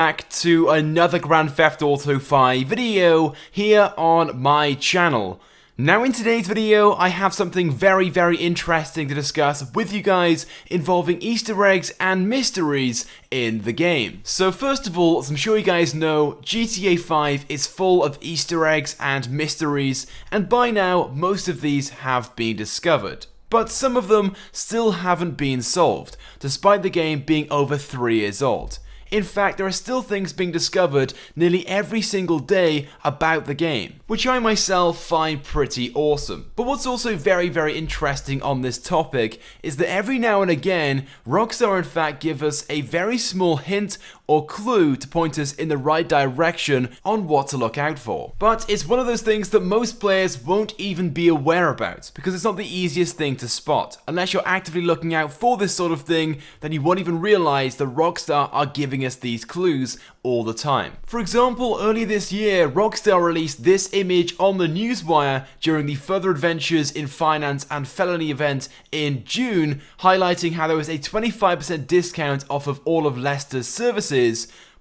Back to another Grand Theft Auto 5 video here on my channel. Now in today's video I have something very interesting to discuss with you guys involving Easter eggs and mysteries in the game. So first of all, as I'm sure you guys know, GTA 5 is full of Easter eggs and mysteries, and by now most of these have been discovered. But some of them still haven't been solved, despite the game being over 3 years old. In fact, there are still things being discovered nearly every single day about the game, which I myself find pretty awesome. But what's also very interesting on this topic is that every now and again, Rockstar in fact give us a very small hint or clue to point us in the right direction on what to look out for. But it's one of those things that most players won't even be aware about, because it's not the easiest thing to spot. Unless you're actively looking out for this sort of thing, then you won't even realize that Rockstar are giving us these clues all the time. For example, earlier this year, Rockstar released this image on the newswire during the Further Adventures in Finance and Felony event in June, highlighting how there was a 25% discount off of all of Leicester's services.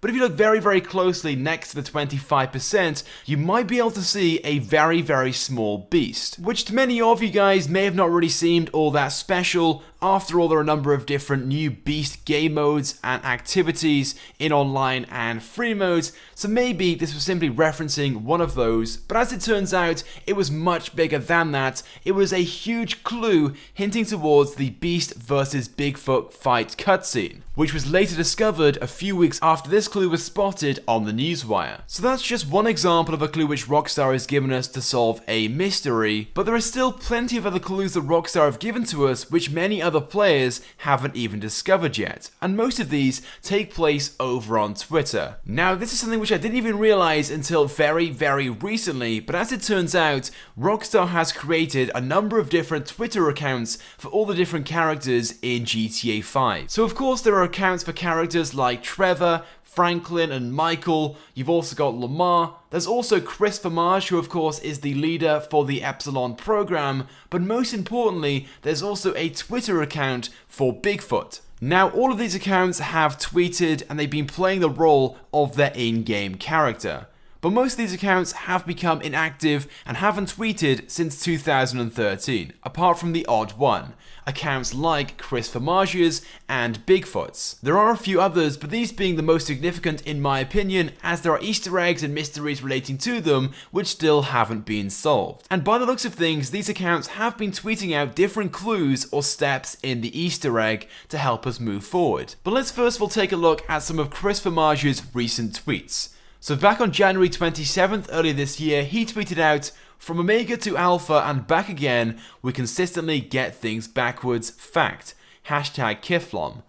But if you look very closely next to the 25%, you might be able to see a very small beast, which to many of you guys may have not really seemed all that special. After all, there are a number of different new beast game modes and activities in online and free modes, so maybe this was simply referencing one of those, but as it turns out, it was much bigger than that. It was a huge clue hinting towards the Beast versus Bigfoot fight cutscene, which was later discovered a few weeks after this clue was spotted on the newswire. So that's just one example of a clue which Rockstar has given us to solve a mystery, but there are still plenty of other clues that Rockstar have given to us which many other players haven't even discovered yet, and most of these take place over on Twitter. Now this is something which I didn't even realize until very recently, but as it turns out, Rockstar has created a number of different Twitter accounts for all the different characters in GTA 5. So of course there are accounts for characters like Trevor, Franklin and Michael. You've also got Lamar. There's also Chris Famage, who of course is the leader for the Epsilon program, but most importantly, there's also a Twitter account for Bigfoot. Now all of these accounts have tweeted and they've been playing the role of their in-game character. But most of these accounts have become inactive and haven't tweeted since 2013, apart from the odd one. Accounts like Chris Famage's and Bigfoot's. There are a few others, but these being the most significant in my opinion, as there are Easter eggs and mysteries relating to them which still haven't been solved. And by the looks of things, these accounts have been tweeting out different clues or steps in the Easter egg to help us move forward. But let's first of all take a look at some of Chris Famage's recent tweets. So back on January 27th earlier this year, he tweeted out, "From Omega to Alpha and back again, we consistently get things backwards, fact, hashtag Kiflom."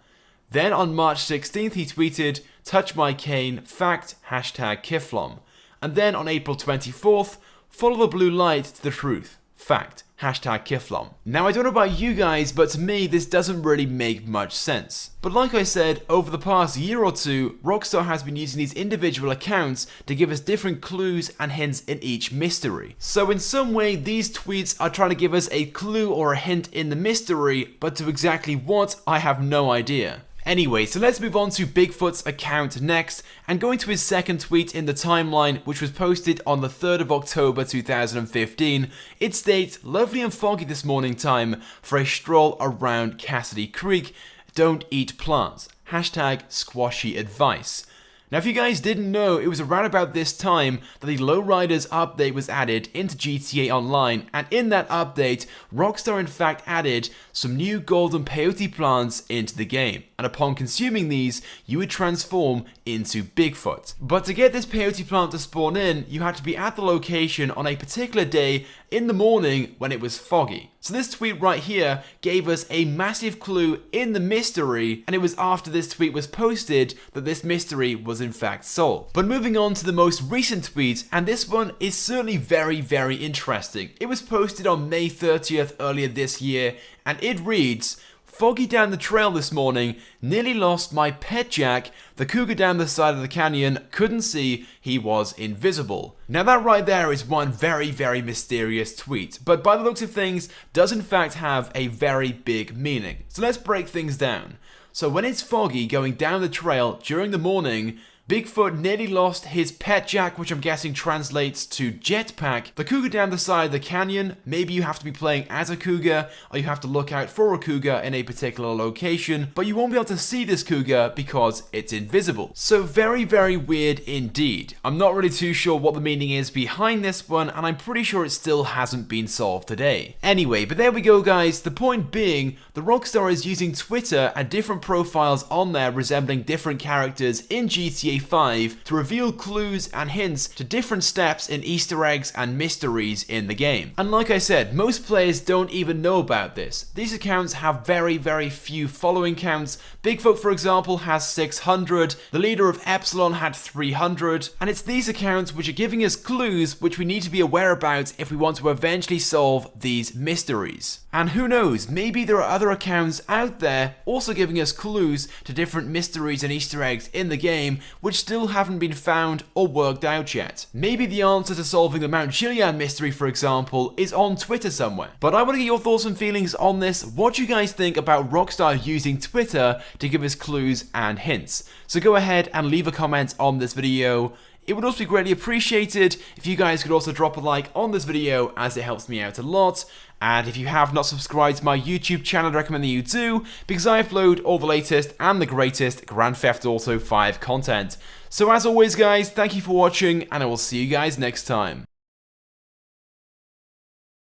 Then on March 16th he tweeted, "Touch my cane, fact, hashtag Kiflom." And then on April 24th, "Follow the blue light to the truth, fact, hashtag Kiflom." Now I don't know about you guys, but to me this doesn't really make much sense. But like I said, over the past year or two, Rockstar has been using these individual accounts to give us different clues and hints in each mystery. So in some way, these tweets are trying to give us a clue or a hint in the mystery, but to exactly what, I have no idea. Anyway, so let's move on to Bigfoot's account next, and go into his second tweet in the timeline, which was posted on the 3rd of October 2015. It states, "Lovely and foggy this morning time for a stroll around Cassidy Creek. Don't eat plants. Hashtag squashy advice." Now if you guys didn't know, it was around about this time that the Lowriders update was added into GTA Online, and in that update, Rockstar in fact added some new golden peyote plants into the game, and upon consuming these, you would transform into Bigfoot. But to get this peyote plant to spawn in, you had to be at the location on a particular day in the morning when it was foggy. So this tweet right here gave us a massive clue in the mystery, and it was after this tweet was posted that this mystery was in fact solved. But moving on to the most recent tweet, and this one is certainly very interesting. It was posted on May 30th earlier this year, and it reads, "Foggy down the trail this morning, nearly lost my pet Jack, the cougar down the side of the canyon, couldn't see, he was invisible." Now that right there is one very mysterious tweet, but by the looks of things, does in fact have a very big meaning. So let's break things down. So when it's foggy going down the trail during the morning, Bigfoot nearly lost his pet jack, which I'm guessing translates to jetpack. The cougar down the side of the canyon, maybe you have to be playing as a cougar, or you have to look out for a cougar in a particular location, but you won't be able to see this cougar because it's invisible. So very, very weird indeed. I'm not really too sure what the meaning is behind this one, and I'm pretty sure it still hasn't been solved today. Anyway, but there we go guys, the point being, the Rockstar is using Twitter and different profiles on there resembling different characters in GTA 5 to reveal clues and hints to different steps in Easter eggs and mysteries in the game. And like I said, most players don't even know about this. These accounts have very, very few following counts. Bigfoot, for example, has 600, the leader of Epsilon had 300, and it's these accounts which are giving us clues which we need to be aware about if we want to eventually solve these mysteries. And who knows, maybe there are other accounts out there also giving us clues to different mysteries and Easter eggs in the game which still haven't been found or worked out yet. Maybe the answer to solving the Mount Chiliad mystery, for example, is on Twitter somewhere. But I want to get your thoughts and feelings on this. What do you guys think about Rockstar using Twitter to give us clues and hints? So go ahead and leave a comment on this video. It would also be greatly appreciated if you guys could also drop a like on this video, as it helps me out a lot. And if you have not subscribed to my YouTube channel, I'd recommend that you do, because I upload all the latest and the greatest Grand Theft Auto 5 content. So as always guys, thank you for watching, and I will see you guys next time.